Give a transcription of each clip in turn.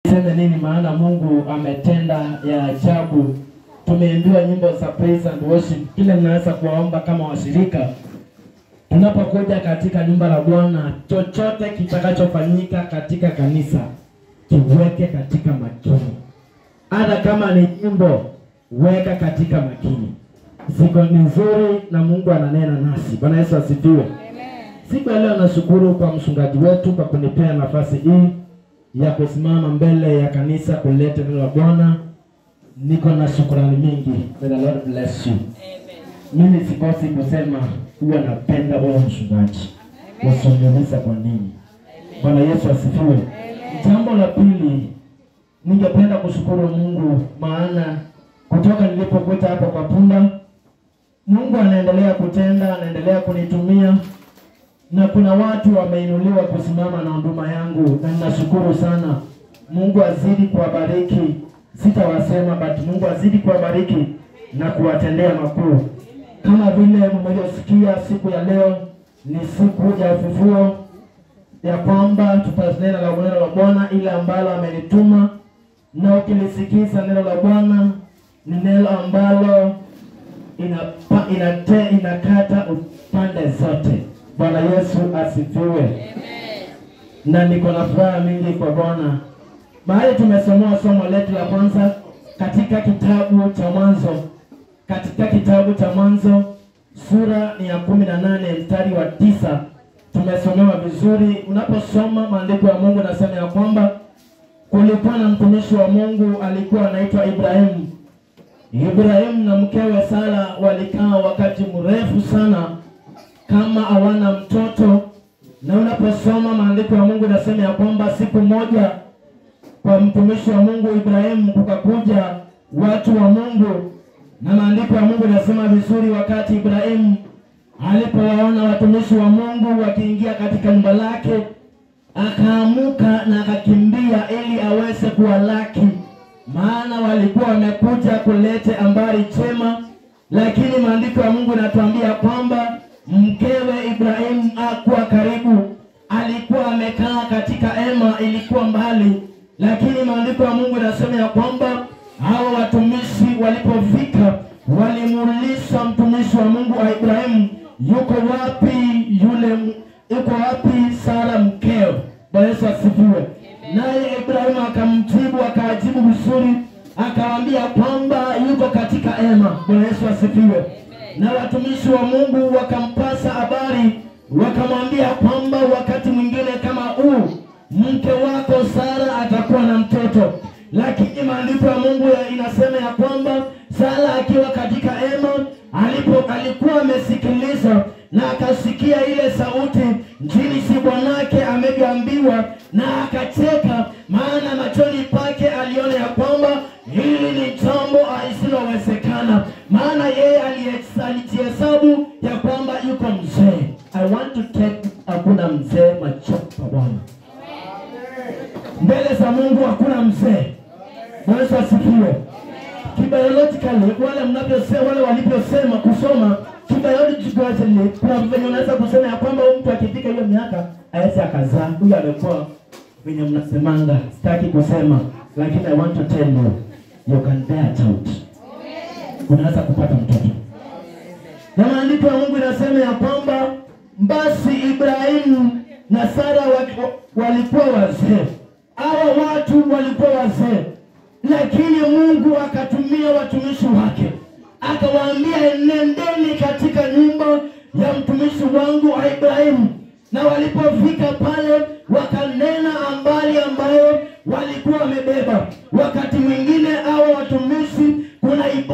Sema nini maana Mungu ametenda ya ajabu. Tumeimbiwa nyimbo za praise and worship. Kile mnaweza kuwaomba kama washirika, tunapokuja katika nyumba la Bwana, chochote kitakachofanyika katika kanisa kiweke katika makini. Hata kama ni nyimbo, weka katika makini. Siku ni nzuri na Mungu ananena nasi. Bwana Yesu asifiwe. Amen. Siku ya leo nashukuru kwa mchungaji wetu kwa kunipea nafasi hii ya kusimama mbele ya kanisa kuleta neno la Bwana. Niko na shukrani mingi. May the Lord bless you. Amen. Mimi sikosi kusema huwa napenda wewe mchungaji. Usiniulize kwa nini. Bwana Yesu asifiwe. Amen. Jambo la pili, ningependa kushukuru Mungu maana kutoka nilipokuja hapa kwa punda, Mungu anaendelea kutenda, anaendelea kunitumia, na kuna watu wameinuliwa kusimama na huduma yangu, na ninashukuru sana. Mungu azidi kuwabariki. Sitawasema, but Mungu azidi kuwabariki na kuwatendea makuu. Kama vile mmesikia, siku ya leo ni siku ya ufufuo, ya kwamba tutanena la neno la Bwana ile ambalo amenituma, na ukilisikiza neno la Bwana ni neno ambalo inakata upande zote. Bwana Yesu asifiwe. Amen. Na niko na furaha mingi kwa Bwana. Mahali tumesomoa somo letu la kwanza katika kitabu cha Mwanzo. Katika kitabu cha Mwanzo sura ni ya 18 mstari wa 9. Tumesomewa vizuri. Unaposoma maandiko ya Mungu nasema ya kwamba kulikuwa na mtumishi wa Mungu alikuwa anaitwa Ibrahimu. Ibrahimu na mkewe Sara walikaa wakati mrefu sana kama hawana mtoto. Na unaposoma maandiko ya Mungu nasema ya kwamba siku moja kwa mtumishi wa Mungu Ibrahimu kukakuja watu wa Mungu, na maandiko ya Mungu nasema vizuri, wakati Ibrahimu alipowaona watumishi wa Mungu wakiingia katika nyumba lake, akaamuka na akakimbia ili aweze kuwalaki, maana walikuwa wamekuja kulete habari njema. Lakini maandiko ya Mungu yanatuambia kwamba mkewe Ibrahimu hakuwa karibu, alikuwa amekaa katika hema, ilikuwa mbali. Lakini maandiko ya Mungu yanasema ya kwamba hao watumishi walipofika, walimuuliza mtumishi wa Mungu Ibrahimu, yuko wapi Sara mkeo? Bwana Yesu asifiwe. Naye Ibrahimu akajibu vizuri, akawaambia kwamba yuko katika hema. Bwana Yesu asifiwe. Na watumishi wa Mungu wakampasa habari, wakamwambia kwamba wakati mwingine kama huu mke wako Sara atakuwa na mtoto. Lakini maandiko ya Mungu inasema ya kwamba Sara akiwa katika hema alikuwa amesikiliza na akasikia ile sauti jinsi bwanake ameambiwa, na akacheka, maana machoni pake aliona ya kwamba hili ni jambo lisilowezekana, maana yeye alijihesabu ya kwamba yuko mzee. I want to take, hakuna mzee machoka Bwana. Mbele za Mungu hakuna mzee. Bwana asifiwe. Kibiologically wale waliposema kusoma kibiologically, kuna venye unaweza kusema ya kwamba mtu akifika hiyo miaka hawezi akazaa. Huyu amekuwa venye mnasemanga, sitaki kusema, lakini I want to tell you, you can bear a child. Unaweza kupata mtoto. Na maandiko ya Mungu inasema ya kwamba basi Ibrahimu na Sara walikuwa wazee. Hawa watu walikuwa wazee, lakini Mungu akatumia watumishi wake, akawaambia nendeni katika nyumba ya mtumishi wangu Ibrahimu. Na walipofika pale, wakanena habari ambayo walikuwa wamebeba. Wakati mwingine hawa watumishi,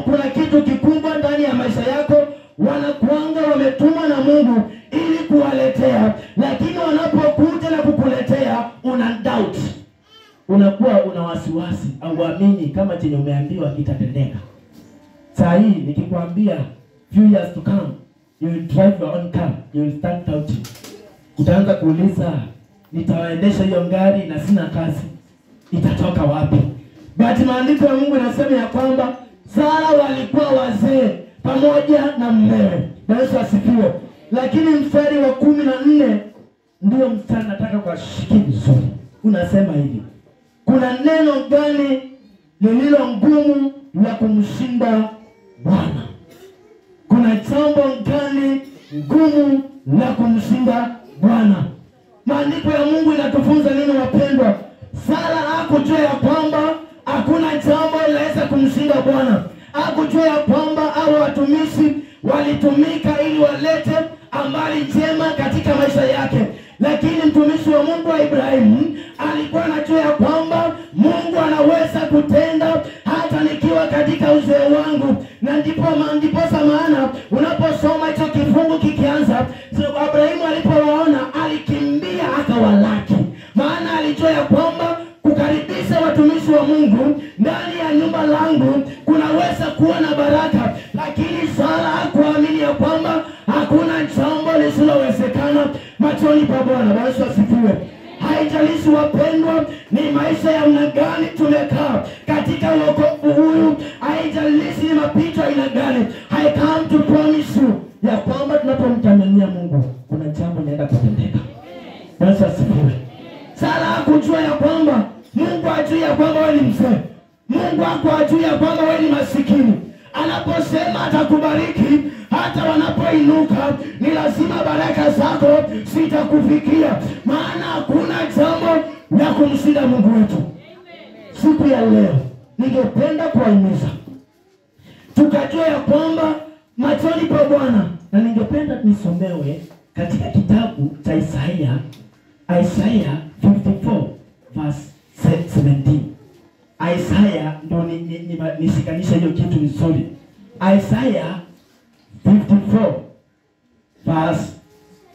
kuna kitu kikubwa ndani ya maisha yako, wanakuanga wametumwa na Mungu ili kuwaletea, lakini wanapokuja na kukuletea una doubt. Unakuwa una wasiwasi au uamini kama chenye umeambiwa kitatendeka. Saa hii nikikwambia few years to come you will drive your own car, you will start doubting. Utaanza kuuliza, nitawaendesha hiyo gari na sina kazi, itatoka wapi? But maandiko ya Mungu yanasema ya kwamba Sara walikuwa wazee pamoja na mmewe. Yesu asifiwe. Lakini mstari wa 14 ndio mstari nataka kwa shiki vizuri. Unasema hivi: kuna neno gani lililo ngumu la kumshinda Bwana? Kuna jambo gani ngumu la kumshinda Bwana? Maandiko ya Mungu inatufunza nini wapendwa? Sara hakujua ya kwamba hakuna jambo linaweza kumshinda Bwana. Hakujua ya kwamba hao watumishi walitumika ili walete habari njema katika maisha yake. Lakini mtumishi wa Mungu wa Ibrahimu alikuwa anajua ya kwamba Mungu anaweza kutenda hata nikiwa katika uzee wangu. Na ndiposa maana unaposoma hicho kifungu kikianza, Ibrahimu alipowaona alikimbia akawalaki. Maana alijua ya kwamba kukaribisha watumishi wa Mungu ndani ya nyumba langu kunaweza kuwa na baraka. Lakini Sara hakuamini ya kwamba hakuna jambo lisilowezekana machoni pa Bwana. Bwana asifiwe. Haijalishi wapendwa ni maisha ya aina gani tumekaa katika wokovu huu, haijalishi ni mapito aina gani, I come to promise you ya kwamba tunapomtamania Mungu kuna jambo linaenda kutendeka. Bwana asifiwe. Sara hakujua ya kwamba Mungu hajui ya kwamba wewe ni mzee. Mungu hajui ya kwamba wewe ni masikini. Anaposema atakubariki hata wanapoinuka, ni lazima baraka zako zitakufikia. Maana hakuna jambo la kumshinda Mungu wetu. Siku ya leo ningependa kuwahimiza tukajua ya kwamba machoni pa Bwana, na ningependa nisomewe katika kitabu cha Isaiah 54 verse 17. Isaiah ndo nishikanisha hiyo kitu vizuri. Isaiah 54 verse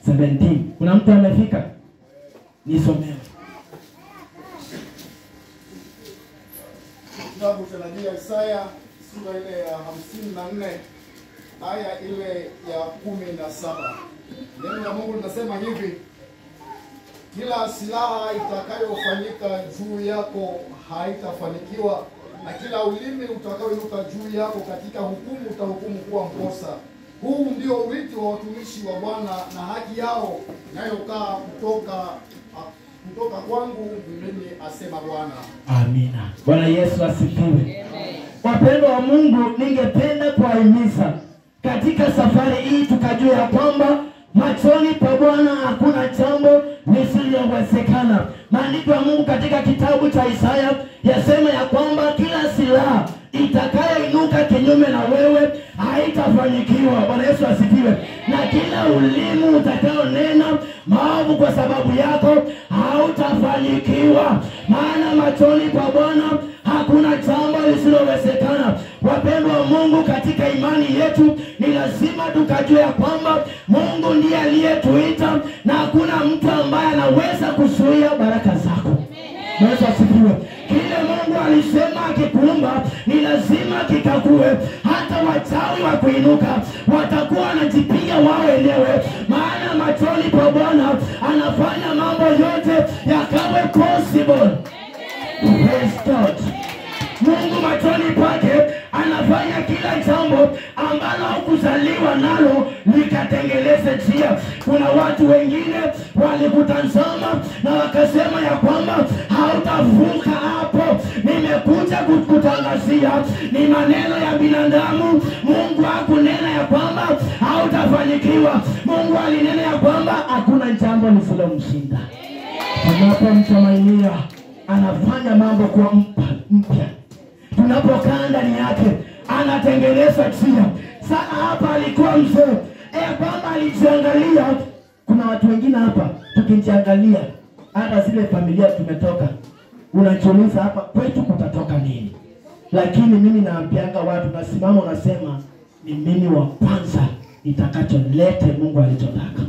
17. Kuna mtu amefika? Nisomewe. Kitabu cha nabii Isaiah sura ile ya 54 aya ile ya 17. Neno la Mungu linasema hivi: kila silaha itakayofanyika juu yako haitafanikiwa, na kila ulimi utakaoinuka juu yako katika hukumu utahukumu kuwa mkosa. Huu ndio urithi wa watumishi wa Bwana, na haki yao inayokaa kutoka kwangu mimi, asema Bwana. Amina. Bwana Yesu asifiwe. Wapendwa wa Mungu, ningependa kuwahimiza katika safari hii tukajua ya kwamba machoni pa Bwana hakuna jambo lisilowezekana. Maandiko ya Mungu katika kitabu cha Isaya yasema ya kwamba kila silaha itakayoinuka kinyume na wewe haitafanikiwa. Bwana Yesu asifiwe. Na kila ulimi utakaonena maovu kwa sababu yako hautafanikiwa. Maana machoni pa Bwana hakuna jambo lisilowezekana. Wapendwa wa Mungu, katika imani yetu ni lazima tukajua ya kwamba Mungu ndiye aliyetuita na hakuna mtu ambaye anaweza kuzuia baraka zako. Yesu asifiwe. Kile Mungu alisema akikuumba ni lazima kikakue. Hata wachawi wa kuinuka watakuwa wanajipiga wao wenyewe, maana machoni pa Bwana anafanya mambo yote yakawe possible. Praise God. Mungu machoni pake anafanya kila jambo ambalo hukuzaliwa nalo likatengeleze njia. Kuna watu wengine walikutazama na wakasema ya kwamba hautavuka hapo. Nimekuja kukutangazia ni maneno ya binadamu. Mungu hakunena ya kwamba hautafanikiwa. Mungu alinena ya kwamba hakuna jambo lisilomshinda. Tunapomtumainia anafanya mambo kwa mpya. Tunapokaa ndani yake anatengeneza njia. Sasa hapa alikuwa mzee kwamba alijiangalia. Kuna watu wengine hapa tukijiangalia hata zile familia tumetoka, unajiuliza hapa kwetu kutatoka nini? Lakini mimi naambianga watu, nasimama unasema ni mimi wa kwanza nitakacholete Mungu alichotaka.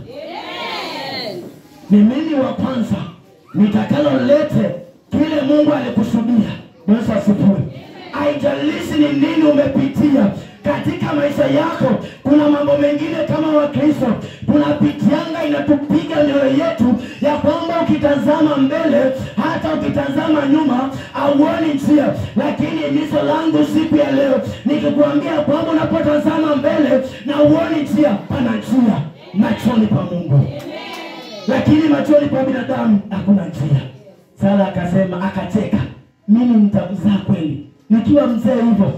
Ni mimi wa kwanza nitakalolete kile Mungu alikusudia. Yesu asifiwe. Haijalishi ni nini umepitia katika maisha yako. Kuna mambo mengine kama Wakristo tunapitianga, inatupiga mioyo yetu ya kwamba ukitazama mbele hata ukitazama nyuma hauoni njia. Lakini miso langu siku ya leo nikikwambia kwamba unapotazama mbele na uoni njia, pana njia machoni pa Mungu. Lakini machoni pa binadamu hakuna njia. Sara akasema, akacheka mimi nitakuzaa kweli. Nikiwa mzee hivyo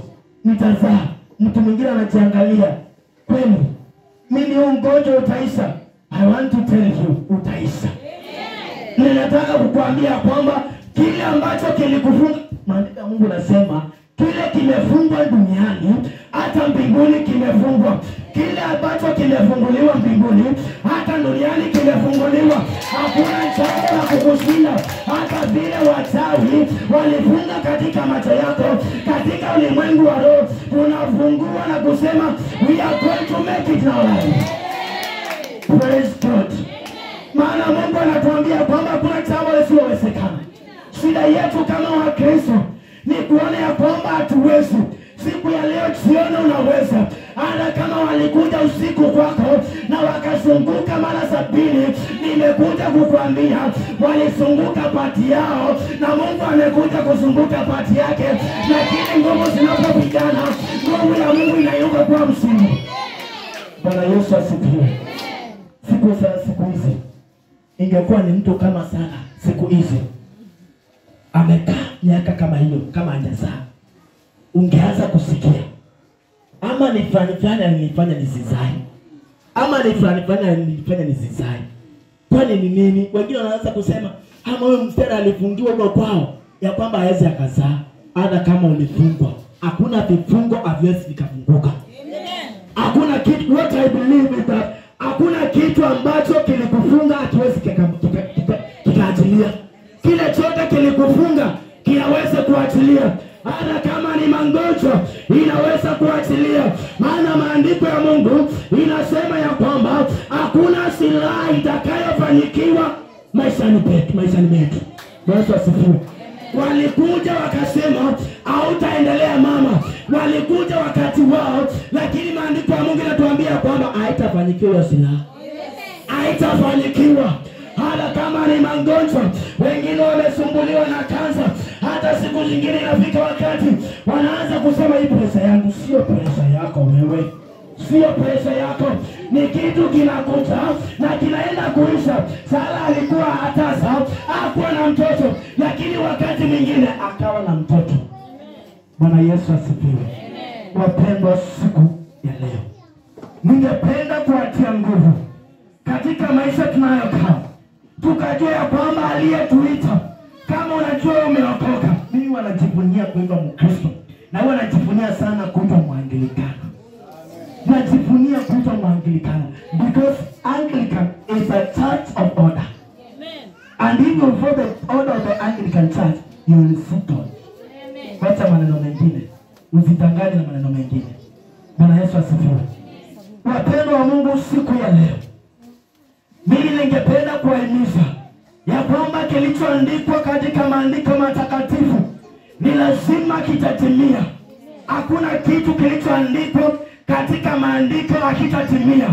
nitazaa. Mtu mwingine anajiangalia, kweli mimi huu ugonjwa utaisha. I want to tell you, utaisha. Ninataka kukuambia kwamba kile ambacho kilikufunga, maandiko ya Mungu nasema kile kimefungwa duniani hata mbinguni kimefungwa. Kile ambacho kimefunguliwa mbinguni hata duniani kimefunguliwa. Hakuna jambo la kukushinda. Hata vile wachawi walifunga katika macho yako, katika ulimwengu wa roho tunafungua na kusema we are going to make it now. Praise God. Maana Mungu anatuambia kwamba kuna jambo lisilowezekana. Shida yetu kama Wakristo ni kuona ya kwamba hatuwezi. Siku ya leo siona unaweza. Hata kama walikuja usiku kwako na wakazunguka mara 70, nimekuja kukuambia walizunguka pati yao na Mungu amekuja kuzunguka pati yake. Lakini nguvu zinapopigana, nguvu ya Mungu inainuka kwa msimu. Bwana Yesu asifiwe. Siku hizi ingekuwa ni mtu kama sana siku hizi amekaa miaka kama hiyo, kama hajazaa, ungeanza kusikia ama ni fulani alinifanya nisizae, ama ni fulani alinifanya nisizae. Kwani ni nini? Wengine wanaanza kusema ama huyo msichana alifungiwa huko kwao ya kwamba hawezi akazaa. Hata kama ulifungwa, hakuna vifungo haviwezi vikafunguka. Hakuna kitu, what I believe is that hakuna kitu ambacho kilikufunga hakiwezi kikaachilia. Kile chote kilikufunga kinaweza kuachilia. Hata kama ni magonjwa inaweza kuachilia. Maana maandiko ya Mungu inasema ya kwamba hakuna silaha itakayofanikiwa maishani metu. Bwana asifiwe. Walikuja wakasema hautaendelea mama. Walikuja wakati wao, lakini maandiko ya Mungu yanatuambia kwamba haitafanikiwa silaha. Haitafanikiwa. Hata kama ni magonjwa, wengine wamesumbuliwa na kansa, hata siku zingine inafika wakati wanaanza kusema hii pesa yangu. Sio pesa yako wewe. Sio pesa yako. Ni kitu kinakuja na kinaenda kuisha. Sara alikuwa hatasa, hakuwa na mtoto, lakini wakati mwingine akawa na mtoto. Bwana Yesu asifiwe. Wapendwa, siku ya leo ningependa kuatia nguvu katika maisha tunayokaa. Tukajua ya kwamba aliyetuita, kama unajua umeokoka. Mimi wanajivunia kuitwa Mkristo na wanajivunia sana kuitwa Mwanglikana. Najivunia kuitwa Mwanglikana because Anglican is a church of order. Amen. And if you follow the order of the Anglican church, you will see God. Amen. Wacha maneno mengine, usitangane na maneno mengine. Bwana Yesu asifiwe. Wapendwa wa Mungu, siku ya leo mimi ningependa kuhimiza ya kwamba kilichoandikwa katika maandiko matakatifu ni lazima kitatimia. Hakuna kitu kilichoandikwa katika maandiko hakitatimia.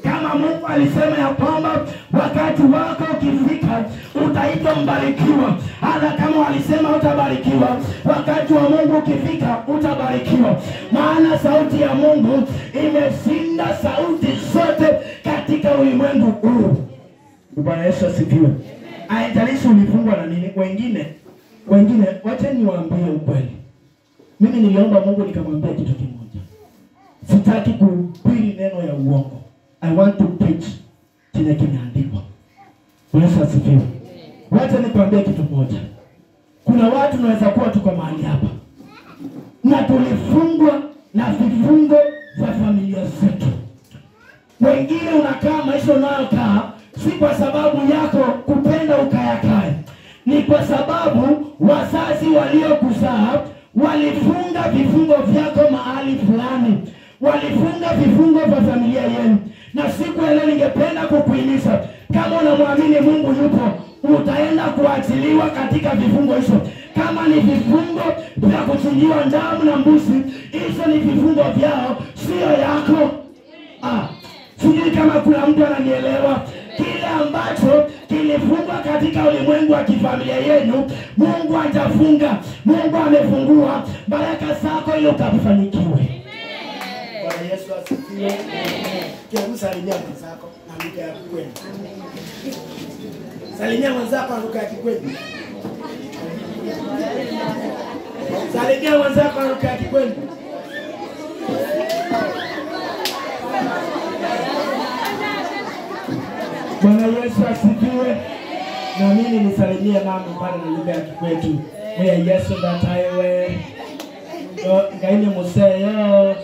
Kama Mungu alisema ya kwamba wakati wako ukifika utaitwa mbarikiwa. Hata kama walisema utabarikiwa, wakati wa Mungu ukifika utabarikiwa. Maana sauti ya Mungu imeshinda sauti zote katika ulimwengu huu. Bwana Yesu asifiwe. Haijalishi ulifungwa na nini. Wengine wacha niwaambie ukweli. Mimi niliomba Mungu nikamwambia kitu kimoja. Sitaki kuhubiri neno ya uongo. I want to preach kile kimeandikwa. Bwana Yesu asifiwe. Wacha nikwambie kitu moja. Kuna watu naweza kuwa tuko mahali hapa na tulifungwa na vifungo vya familia zetu. Wengine unakaa maisha unayokaa si kwa sababu yako kupenda ukayakae. Ni kwa sababu wazazi waliokuzaa walifunga vifungo vyako mahali fulani. Walifunga vifungo vya familia yenu. Na siku ya leo ningependa kukuhimiza, kama unamwamini Mungu yupo, utaenda kuachiliwa katika vifungo hizo. Kama ni vifungo vya kuchinjiwa damu na mbuzi, hizo ni vifungo vyao, sio yako. Sijui kama kuna mtu ananielewa. Kile ambacho kilifungwa katika ulimwengu wa kifamilia yenu, Mungu hajafunga. Mungu amefungua. Baraka zako ili ukafanikiwe. Bwana Yesu asifiwe. Amen. Salimia mwenzako na lugha ya kweli. Salimia mwenzako na lugha ya kweli. Salimia wenzako na lugha ya Kikwetu. Bwana Yesu asifiwe. Na mimi nisalimie mama pale na lugha ya Kikwetu. Mwe Yesu ndatayewe. Ngaine museyo.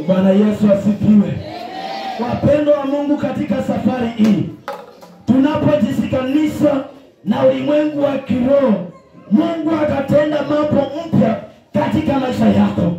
Bwana Yesu asifiwe. Wapendwa wa Mungu, katika safari hii tunapojisikanisha na ulimwengu wa kiroho, Mungu atatenda mambo mpya katika maisha yako.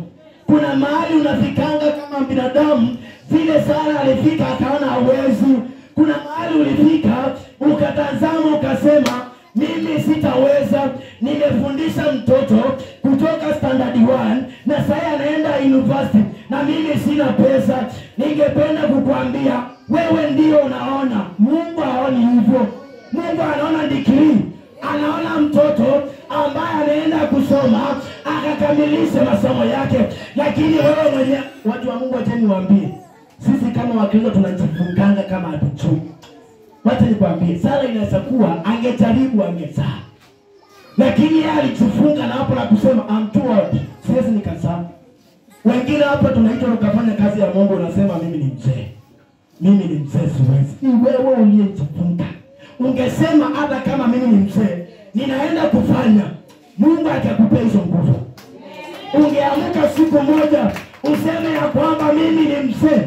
Kuna mahali unafikanga kama binadamu, vile Sara alifika akaona hawezi. Kuna mahali ulifika ukatazama ukasema mimi sitaweza. Nimefundisha mtoto kutoka standard 1 na sasa anaenda university na mimi sina pesa. Ningependa kukuambia wewe ndio unaona, Mungu haoni hivyo. Mungu anaona degree, anaona mtoto ambaye anaenda kusoma akakamilisha masomo yake. Lakini wewe mwenye, watu wa Mungu, acha niwaambie, sisi kama Wakristo tunajifunganga kama hatujui. Wacha nikwambie, Sara inaweza kuwa angejaribu angezaa, lakini yeye alijifunga na hapo na kusema I'm too old, siwezi nikazaa. Wengine hapa tunaitwa ukafanya kazi ya Mungu, unasema mimi ni mzee. Mimi ni mzee siwezi. Ni wewe uliyejifunga. Ungesema hata kama mimi ni mzee ninaenda kufanya, Mungu atakupea hizo nguvu. Ungeamka siku moja useme ya kwamba mimi ni mzee,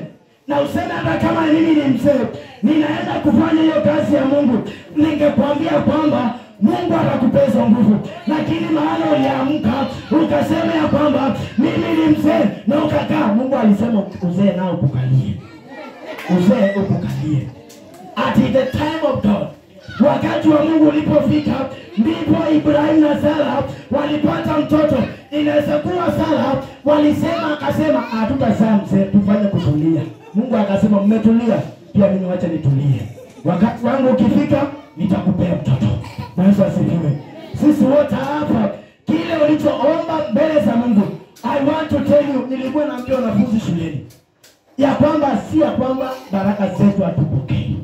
na useme hata kama mimi ni mzee ninaenda kufanya hiyo kazi ya Mungu, ningekwambia kwamba Mungu atakupea hizo nguvu. Lakini maana uliamka ukasema ya kwamba mimi ni mzee na ukakaa, Mungu alisema uzee nao kukalie. Uzee ukukalie. At the time of God, wakati wa Mungu ulipofika, ndipo Ibrahim na Sara walipata mtoto. Inaweza kuwa Sara walisema akasema hatutazaa mzee, tufanye kutulia. Mungu akasema mmetulia, pia mimi wacha nitulie. Wakati wangu ukifika nitakupea mtoto. Yesu asifiwe. Sisi wote hapa kile ulichoomba mbele za Mungu, I want to tell you, nilikuwa naambia wanafunzi shuleni ya kwamba si ya kwamba baraka zetu hatupokei.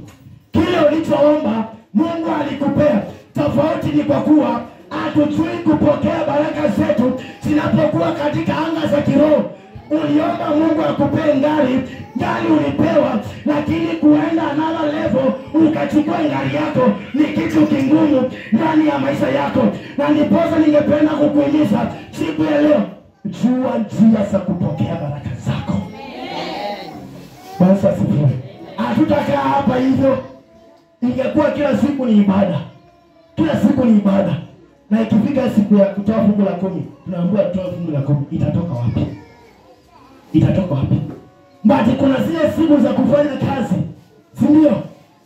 Kile ulichoomba Mungu alikupea. Tofauti ni kwa kuwa hatujui kupokea baraka zetu zinapokuwa katika anga za kiroho. Uliomba Mungu akupee ngari ulipewa, lakini kuenda another level ukachukua ngari yako ni kitu kingumu ndani ya maisha yako. Na ndiposa ningependa kukuhimiza siku ya leo, jua njia za kupokea baraka zako. Bwana asifiwe. Hatutakaa hapa hivyo. Ingekuwa kila siku ni ibada. Kila siku ni ibada. Na ikifika siku ya kutoa fungu la 10, tunaambiwa tutoe fungu la 10, itatoka wapi? Itatoka wapi? Basi kuna zile siku za kufanya kazi, si ndio?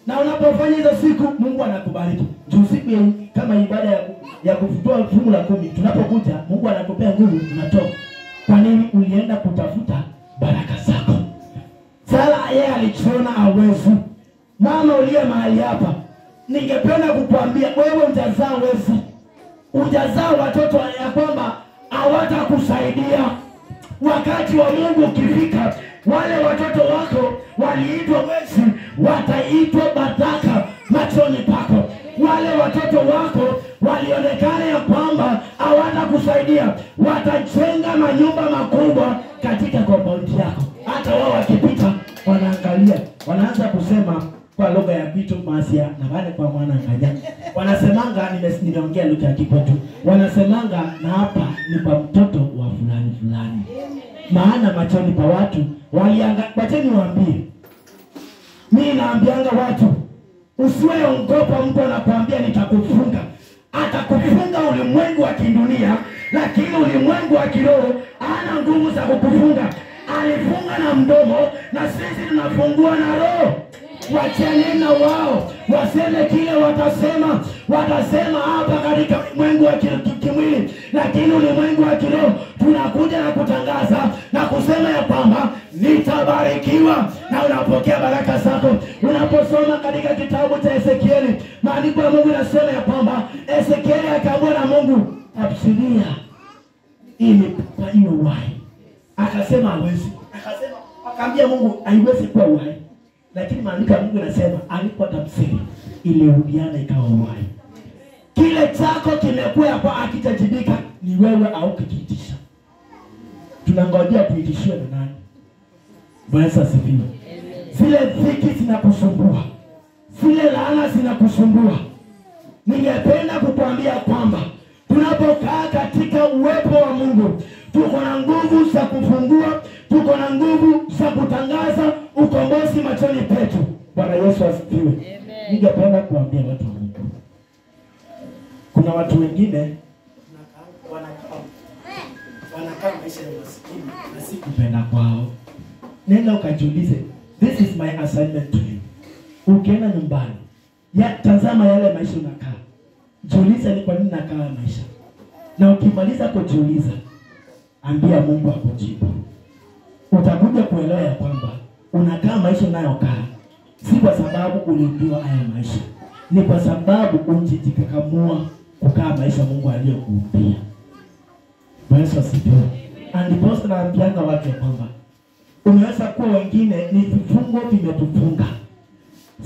Na unapofanya hizo siku Mungu anakubariki. Juu siku kama ibada ya kutoa fungu la 10, tunapokuja Mungu anakupea nguvu, unatoa. Kwa nini? Ulienda kutafuta baraka zako. Sara yeye alichona hawezi. Mama uliye mahali hapa, ningependa kukuambia wewe hujazaa wezi. Hujazaa watoto ya kwamba hawatakusaidia. Wakati wa Mungu ukifika, wale watoto wako waliitwa wezi wataitwa baraka machoni pako. Wale watoto wako walionekana ya kwamba hawatakusaidia, watajenga manyumba makubwa katika compound yako. Hata wao wakipita wanaangalia, wanaanza kusema kwa lugha ya kitu masia na wale kwa mwana nganya. Wanasemanga nimeongea lugha ya Kikwetu. Wanasemanga na hapa ni kwa mtoto wa fulani fulani. Maana machoni pa watu waliangalia. Wacheni niwaambie, mimi naambianga watu usiwe ongopa mtu anakuambia nitakufunga. Atakufunga ulimwengu wa kidunia, lakini ulimwengu wa kiroho hana nguvu za kukufunga. Alifunga na mdomo, na sisi tunafungua na roho. Wacheni na wao waseme kile watasema. Watasema hapa katika ulimwengu wa kimwili, lakini ulimwengu wa kiroho tunakuja na kutangaza na kusema ya kwamba nitabarikiwa na unapokea baraka zako. Unaposoma katika kitabu cha Ezekieli, maandiko ya Mungu yanasema ya kwamba Ezekieli akaambiwa na Mungu, "Absilia imekupa hiyo uhai." Akasema hawezi. Akaambia Mungu haiwezi kuwa uhai. Lakini maandiko ya Mungu yanasema alipotafsiri ilirudiana ikawa uhai. Kile chako kimekuwa kwa akitajibika ni wewe au kikiitisha. Tunangojea tuitishiwe na nani? Bwana asifiwe. Zile dhiki zinakusumbua, zile laana zinakusumbua. Ningependa kukuambia kwamba tunapokaa katika uwepo wa Mungu, tuko na nguvu za kufungua, tuko na nguvu za kutangaza ukombozi machoni petu. Bwana Yesu asifiwe. Ningependa kuambia watu wa Mungu, kuna watu wengine wanakaa maisha ya maskini na si kupenda kwao. Nenda ukajiulize, this is my assignment to you. Ukienda nyumbani, tazama yale maisha unakaa. Jiulize ni kwa nini nakaa maisha. Na ukimaliza kujiuliza, ambia Mungu akujibu. Utakuja kuelewa ya kwamba unakaa maisha unayokaa si kwa sababu uliambiwa haya maisha. Ni kwa sababu unjitikakamua kukaa maisha Mungu aliyokuumbia. Bwana asifiwe. Ndipo naambianga watu kwamba unaweza kuwa wengine ni vifungo vimetufunga.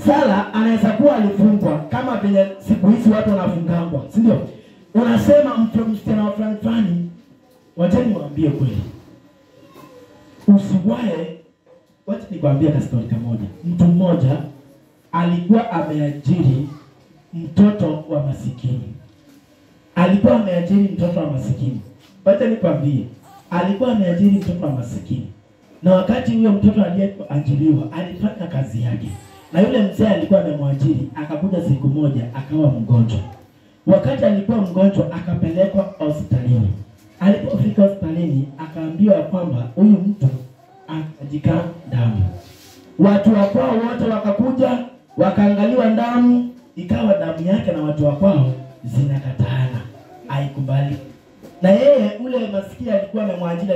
Sala anaweza kuwa alifungwa kama vile siku hizi watu wanafungangwa, si ndio? Unasema msichana wa fulani, wacheni niwaambie kweli. Usiwae, wacha nikwambie kastori kamoja. Mtu mmoja alikuwa ameajiri mtoto wa masikini. Alikuwa ameajiri mtoto wa masikini. Wacha nikwambie, alikuwa ameajiri mtoto wa masikini. Na wakati huyo mtoto aliyeajiriwa alifanya kazi yake. Na yule mzee alikuwa amemwajiri, akakuja siku moja akawa mgonjwa. Wakati alikuwa mgonjwa akapelekwa hospitalini. Alipofika hospitalini akaambiwa kwamba huyu mtu akajika damu. Watu wa kwao wote wakakuja, wakaangaliwa damu, ikawa damu yake na watu wa kwao zinakataana. Haikubali. Na yeye ule maskini alikuwa amemwajiri,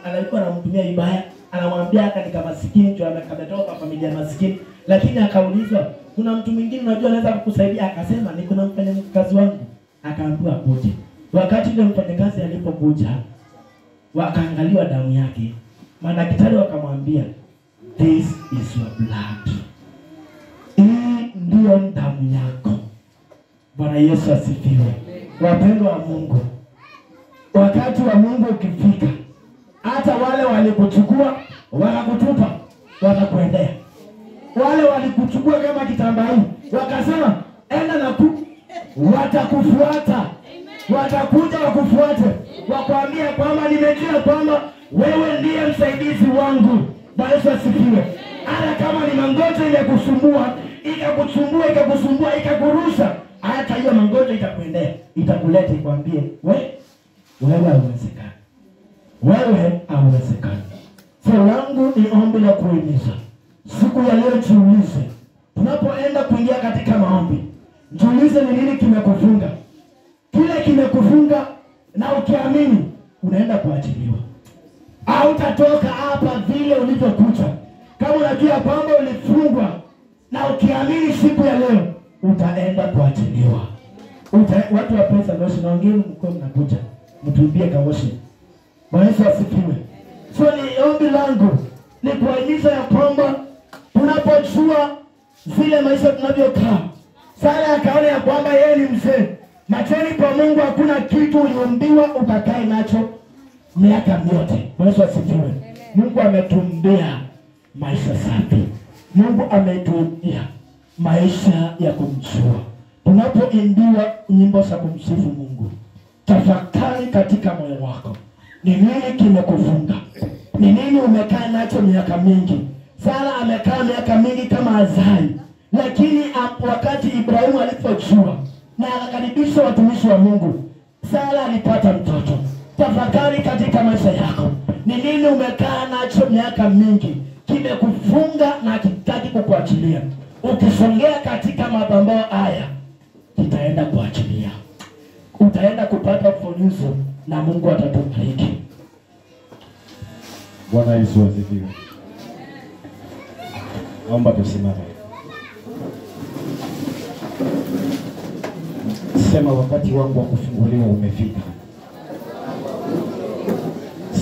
alikuwa anamtumia vibaya, anamwambia haka ni kama maskini tu ametoka familia maskini. Lakini akaulizwa, kuna mtu mwingine unajua anaweza kukusaidia? Akasema ni kuna mfanyakazi wangu. Akaambiwa akuje. Wakati yule mfanyakazi alipokuja, wakaangaliwa damu yake. Madaktari wakamwambia, this is your blood. Hii ndio damu yako. Bwana Yesu asifiwe. Wapendwa wa Mungu, wakati wa Mungu ukifika, hata wale walikuchukua wakakutupa, wakakuendea. Wale walikuchukua kama kitambaa, wakasema enda na watakufuata. Watakuja wakufuate, wakwambia kwamba nimejua kwamba wewe ndiye msaidizi wangu. Bwana Yesu asifiwe. Hata kama ni magonjwa imekusumbua, ikakusumbua, ikakurusha, hata hiyo magonjwa itakuendea, itakuleta ikwambie, wewe hauwezekani. Wewe hauwezekani. So langu ni ombi la kuhimiza. Siku ya leo jiulize, tunapoenda kuingia katika maombi, jiulize ni nini kimekufunga. Kile kimekufunga na ukiamini unaenda kuachiliwa. Au utatoka hapa vile ulivyokuja. Kama unajua kwamba ulifungwa na ukiamini siku ya leo utaenda kuachiliwa. Watu wa pesa ndio naongea mko mnakuja. Mtumbie kaoshi. Bwana Yesu asifiwe. So ni ombi langu ni kuhimiza ya kwamba tunapojua zile maisha tunavyokaa. Sara akaona ya kwamba yeye ni mzee. Machoni pa Mungu hakuna kitu uliombiwa ukakae nacho miaka yote. Bwana Yesu asifiwe. Mungu ametumbea maisha safi. Mungu ametumbea maisha ya kumjua. Tunapoimbiwa nyimbo za kumsifu Mungu, tafakari katika moyo wako. Ni nini kimekufunga? Ni nini umekaa nacho miaka mingi? Sara amekaa miaka mingi kama Azai. Lakini wakati Ibrahimu alipojua na akakaribisha watumishi wa Mungu, Sara alipata mtoto. Tafakari katika maisha yako. Ni nini umekaa nacho miaka mingi? Kimekufunga na kitaki kukuachilia. Ukisongea katika mapambano haya, kitaenda kuachilia. Utaenda kupata ufunuo na Mungu atatubariki. Bwana Yesu asifiwe. Naomba tusimame. Sema wakati wangu wa kufunguliwa umefika.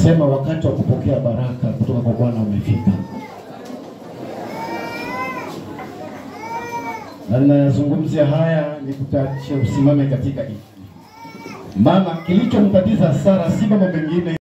Sema wakati wa kupokea baraka kutoka kwa Bwana umefika. Na ninazungumzia haya ni kutacha usimame katika imani. Maana kilichompatiza Sara si mambo mengine